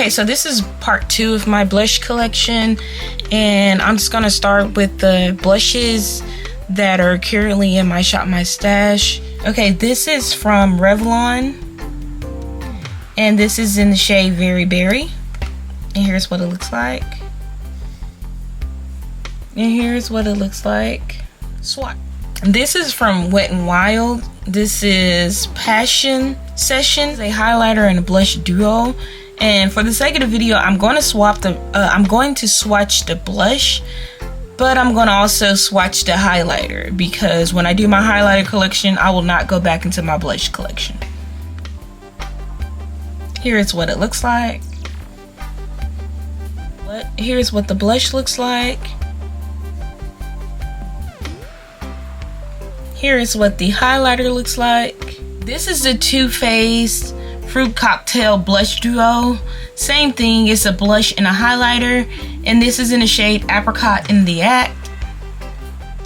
Okay, so this is part 2 of my blush collection, and I'm just gonna start with the blushes that are currently in my Shop My Stash. Okay, this is from Revlon, and this is in the shade Very Berry, and here's what it looks like. And here's what it looks like. Swatch. This is from Wet n Wild. This is Passion Sessions, a highlighter and a blush duo. And for the sake of the video, I'm going to swatch the blush, but I'm going to also swatch the highlighter, because when I do my highlighter collection, I will not go back into my blush collection. Here's what it looks like. Here's what the blush looks like. Here is what the highlighter looks like. This is the Too Faced Fruit Cocktail Blush Duo. Same thing, it's a blush and a highlighter, and this is in the shade Apricot in the Act.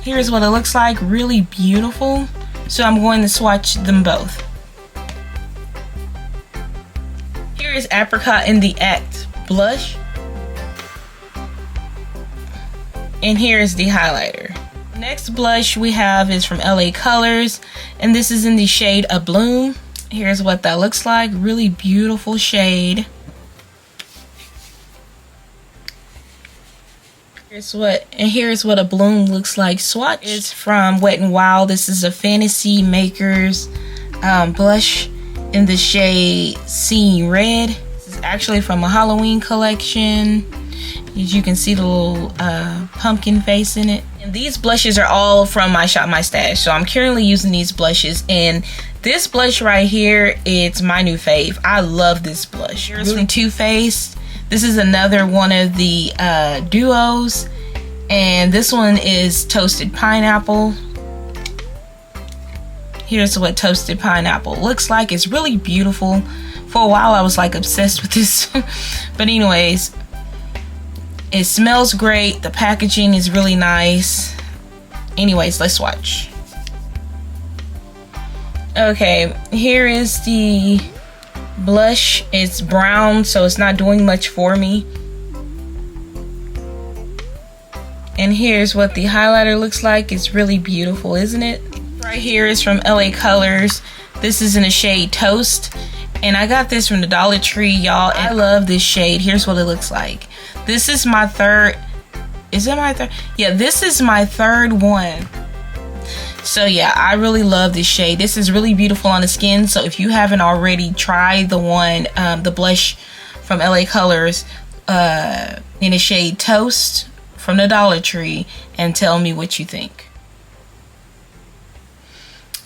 Here's what it looks like, really beautiful. So I'm going to swatch them both. Here is Apricot in the Act blush, and here is the highlighter. Next blush we have is from LA Colors, and this is in the shade A Bloom. Here's what that looks like, really beautiful shade. Here's what A Bloom looks like. Swatch is from Wet n Wild. This is a Fantasy Makers blush in the shade Seeing Red. This is actually from a Halloween collection. As you can see, the little pumpkin face in it. And these blushes are all from my Shop My Stash, so I'm currently using these blushes. And this blush right here, it's my new fave. I love this blush. Here's from Too Faced. This is another one of the duos, and this one is Toasted Pineapple. Here's what Toasted Pineapple looks like. It's really beautiful. For a while I was like obsessed with this but anyways, it smells great. The packaging is really nice. Anyways, let's swatch. Okay, here is the blush. It's brown, so it's not doing much for me. And here's what the highlighter looks like. It's really beautiful, isn't it? Right here is from LA Colors. This is in the shade Toast, and I got this from the Dollar Tree, y'all. I love this shade. Here's what it looks like. This is my third. Is it my third? Yeah, this is my third one. So yeah, I really love this shade. This is really beautiful on the skin. So if you haven't already tried the one, the blush from LA Colors in the shade Toast from the Dollar Tree, and tell me what you think.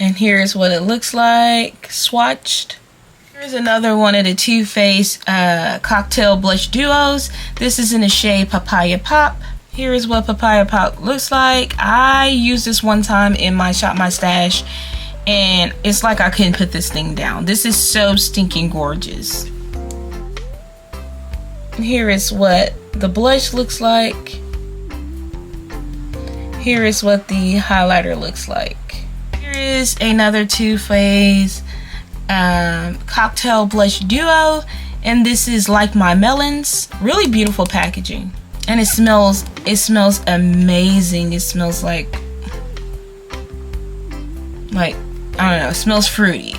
And here's what it looks like swatched. Here's another one of the Too Faced cocktail blush duos. This is in the shade Papaya Pop. Here is what Papaya Pop looks like. I used this one time in my Shop My Stash, and it's like I couldn't put this thing down. This is so stinking gorgeous. Here is what the blush looks like. Here is what the highlighter looks like. Here is another Too Faced cocktail blush duo, and this is Like My Melons. Really beautiful packaging, and it smells amazing. It smells like I don't know, it smells fruity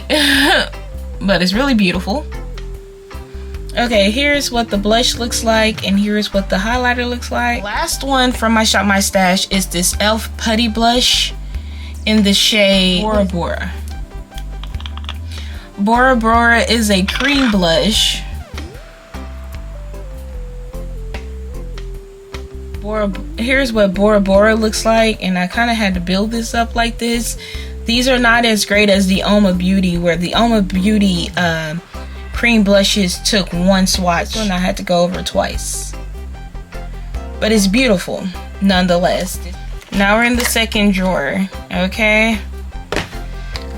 but it's really beautiful. Okay, here's what the blush looks like, and here's what the highlighter looks like. Last one from my Shop My Stash is this e.l.f. Putty Blush in the shade Bora Bora. Bora Bora is a cream blush. Here's what Bora Bora looks like, and I kind of had to build this up like this. These are not as great as the Oma Beauty, where the Oma Beauty cream blushes took one swatch, and I had to go over it twice. But it's beautiful nonetheless. Now we're in the second drawer.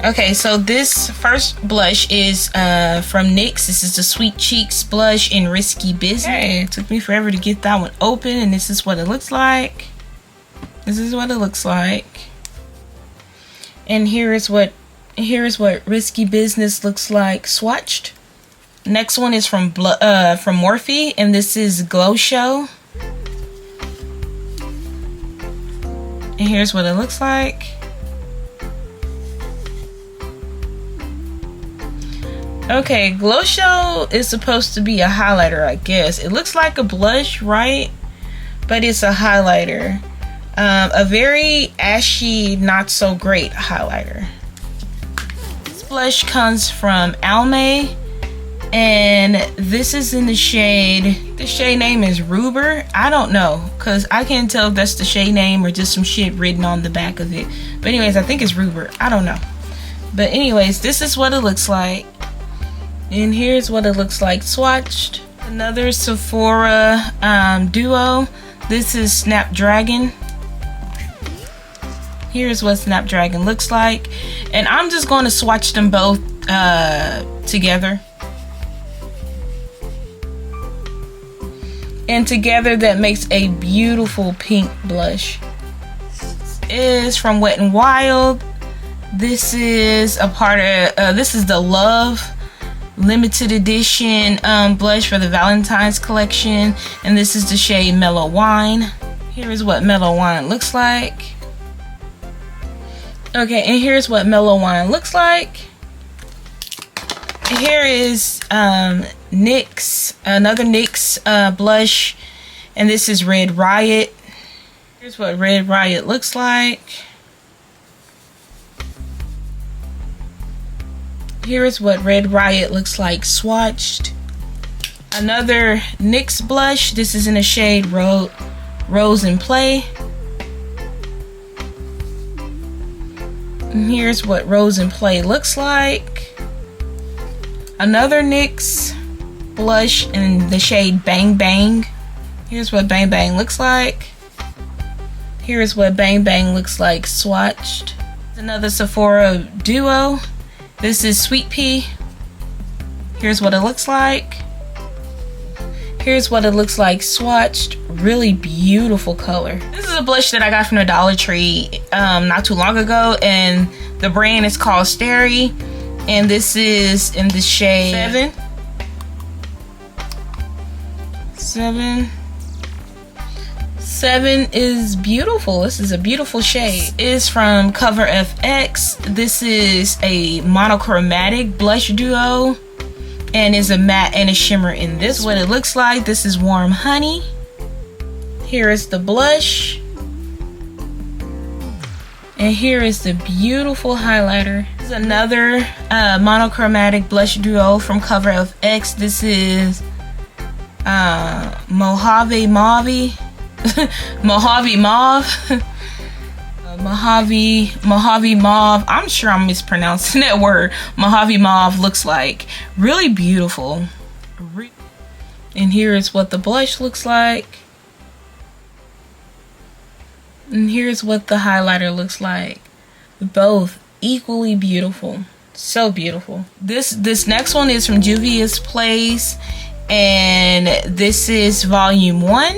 Okay, so this first blush is from NYX. This is the Sweet Cheeks blush in Risky Business. Okay, it took me forever to get that one open, and this is what it looks like. And here is what Risky Business looks like swatched. Next one is from Morphe, and this is Glow Show. And here's what it looks like. Okay, Glow Show is supposed to be a highlighter, I guess. It looks like a blush, right? But it's a highlighter. A very ashy, not so great highlighter. This blush comes from Almay, and this is in the shade, the shade name is Ruber. I don't know, because I can't tell if that's the shade name or just some shit written on the back of it. But anyways, I think it's Ruber. I don't know. But anyways, this is what it looks like. And here's what it looks like swatched. Another Sephora duo. This is Snapdragon. Here's what Snapdragon looks like. And I'm just going to swatch them both together. And together that makes a beautiful pink blush. This is from Wet n Wild. This is a part of, this is the Love limited edition blush for the Valentine's collection, and this is the shade Mellow Wine. Here is what Mellow Wine looks like. Okay, and here's what Mellow Wine looks like. Here is NYX, another NYX blush, and this is Red Riot. Here's what Red Riot looks like. Here's what Red Riot looks like swatched. Another NYX blush. This is in the shade Rose and Play. And here's what Rose and Play looks like. Another NYX blush in the shade Bang Bang. Here's what Bang Bang looks like. Here's what Bang Bang looks like swatched. Another Sephora duo. This is Sweet Pea. Here's what it looks like. Here's what it looks like swatched. Really beautiful color. This is a blush that I got from the Dollar Tree not too long ago, and the brand is called Starry, and this is in the shade 7. 7 is beautiful. This is a beautiful shade. It is from Cover FX. This is a monochromatic blush duo, and is a matte and a shimmer in this. What it looks like. This is Warm Honey. Here is the blush, and here is the beautiful highlighter. This is another monochromatic blush duo from Cover FX. This is Mojave Mauve. Mojave Mauve. Mojave Mauve. I'm sure I'm mispronouncing that word. Mojave Mauve looks like. Really beautiful. And here is what the blush looks like. And here's what the highlighter looks like. Both equally beautiful. So beautiful. This next one is from Juvia's Place, and this is Volume 1.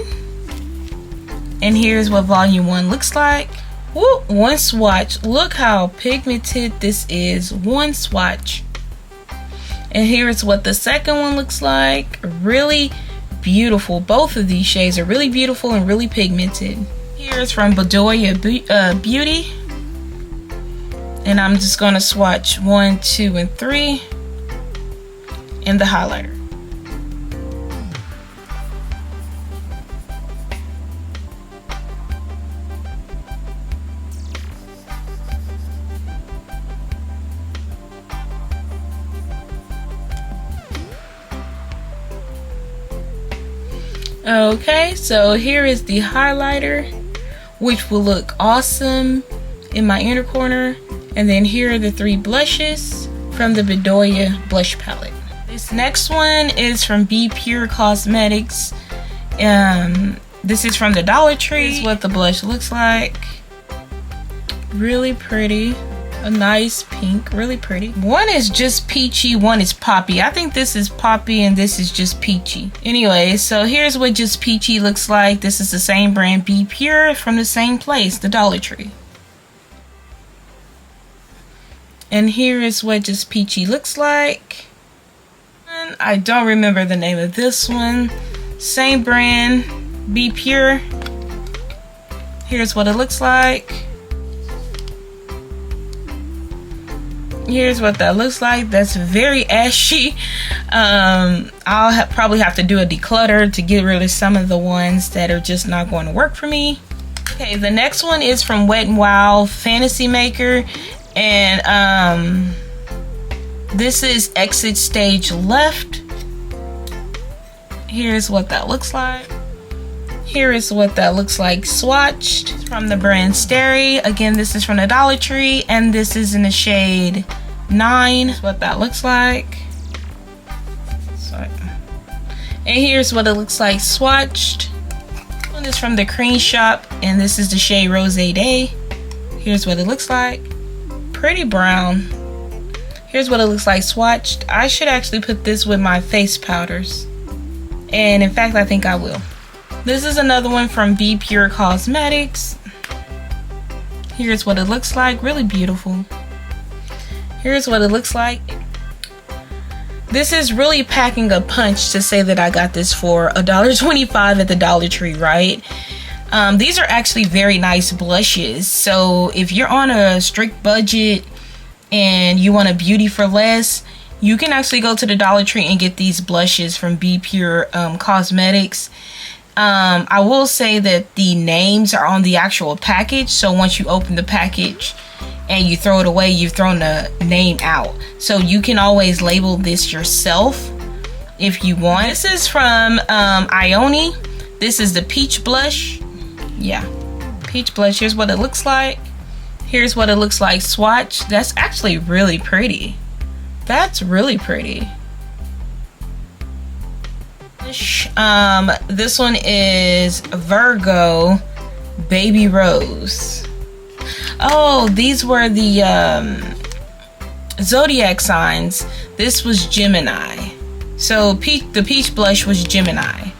And here's what Volume 1 looks like. Woo, one swatch. Look how pigmented this is. One swatch. And here's what the second one looks like. Really beautiful. Both of these shades are really beautiful and really pigmented. Here's from Bedoya Beauty. And I'm just going to swatch 1, 2, and 3. And the highlighter. Okay, so here is the highlighter, which will look awesome in my inner corner. And then here are the 3 blushes from the Bedoya blush palette. This next one is from Be Pure Cosmetics. This is from the Dollar Tree. This is what the blush looks like. Really pretty. A nice pink, really pretty. One is just peachy, one is poppy. I think this is poppy and this is just peachy. Anyway, so here's what just peachy looks like. This is the same brand, Be Pure, from the same place, the Dollar Tree. And here is what just peachy looks like. one, I don't remember the name of this one. Same brand, Be Pure. Here's what it looks like. Here's what that looks like. That's very ashy. I'll probably have to do a declutter to get rid of some of the ones that are just not going to work for me. Okay, the next one is from Wet n Wild Fantasy Maker, and this is Exit Stage Left. Here's what that looks like. Here is what that looks like swatched. It's from the brand Starry. Again, this is from the Dollar Tree, and this is in the shade 9. That's what that looks like. Sorry. And here's what it looks like swatched. This one is from the Cream Shop, and this is the shade Rose Day. Here's what it looks like. Pretty brown. Here's what it looks like swatched. I should actually put this with my face powders. And in fact, I think I will. This is another one from Be Pure Cosmetics. Here's what it looks like. Really beautiful. Here's what it looks like. This is really packing a punch to say that I got this for $1.25 at the Dollar Tree, right? These are actually very nice blushes. So if you're on a strict budget and you want a beauty for less, you can actually go to the Dollar Tree and get these blushes from Be Pure Cosmetics. I will say that the names are on the actual package, so once you open the package and you throw it away, you've thrown the name out. So you can always label this yourself if you want. This is from Ione. This is the peach blush. Yeah, peach blush. Here's what it looks like. Here's what it looks like swatch. That's actually really pretty. That's really pretty. This one is Virgo Baby Rose. Oh, these were the zodiac signs. This was Gemini. So the peach blush was Gemini.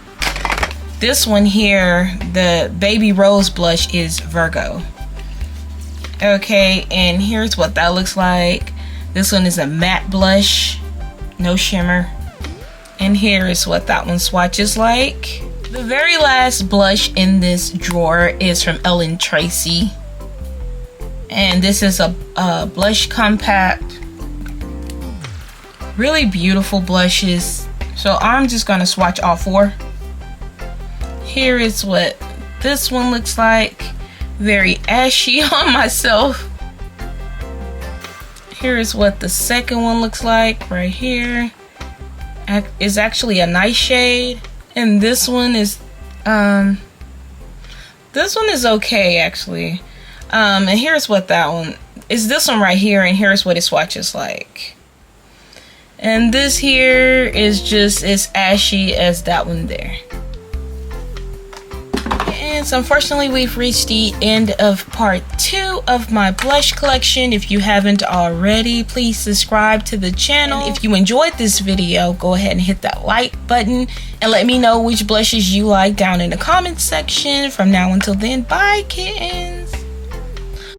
This one here, the Baby Rose blush, is Virgo. Okay, and here's what that looks like. This one is a matte blush, no shimmer. And here is what that one swatches like. The very last blush in this drawer is from Ellen Tracy. And this is a blush compact. Really beautiful blushes. So I'm just gonna swatch all 4. Here is what this one looks like. Very ashy on myself. Here is what the second one looks like right here. Is actually a nice shade, and this one is okay actually. And here's what that one is. This one right here, and here's what it swatches like. And this here is just as ashy as that one there. And so unfortunately we've reached the end of part 2 of my blush collection. If you haven't already, please subscribe to the channel. And if you enjoyed this video, go ahead and hit that like button and let me know which blushes you like down in the comments section. From now until then, bye kittens.